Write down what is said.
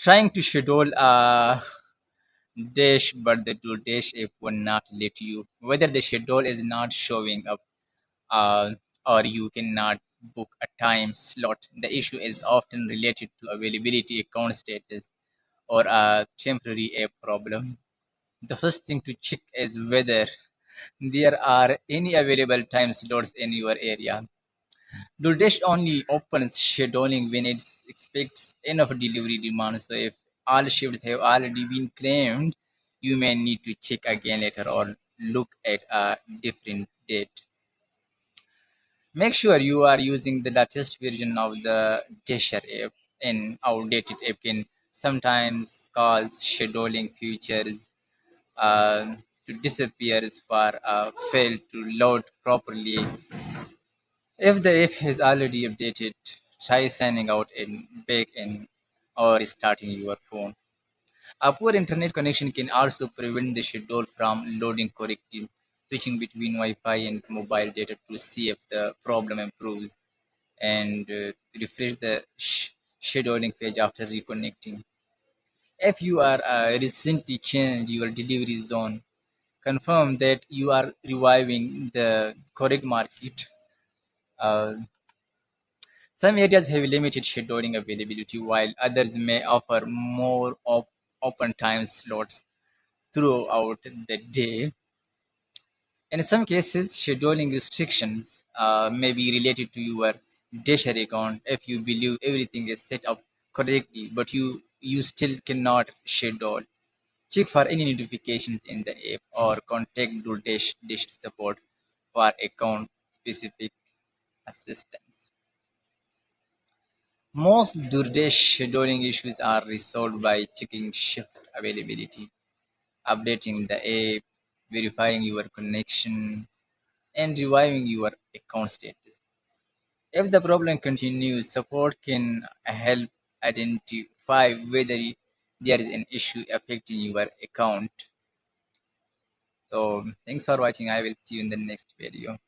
Trying to schedule a dash, but the DoorDash app will not let you. Whether the schedule is not showing up uh, or you cannot book a time slot. The issue is often related to availability, account status, or a temporary app problem. The first thing to check is whether there are any available time slots in your area. DoorDash only opens scheduling when it expects enough delivery demand. So if all shifts have already been claimed, you may need to check again later or look at a different date. Make sure you are using the latest version of the Dasher app. An outdated app can sometimes cause scheduling features to disappear for fail to load properly. If the app is already updated, try signing out and back in or restarting your phone. A poor internet connection can also prevent the schedule from loading correctly. Switching between Wi-Fi and mobile data to see if the problem improves, and refresh the scheduling page after reconnecting. If you are recently changed your delivery zone, confirm that you are reviving the correct market. Uh, some areas have limited scheduling availability, while others may offer more open time slots throughout the day. In some cases, scheduling restrictions may be related to your Dasher account. If you believe everything is set up correctly, but you still cannot schedule, check for any notifications in the app or contact DoorDash Dash support for account specific assistance. Most DoorDash scheduling issues are resolved by checking shift availability, updating the app, verifying your connection, and reviewing your account status. If the problem continues, support can help identify whether there is an issue affecting your account. So, thanks for watching. I will see you in the next video.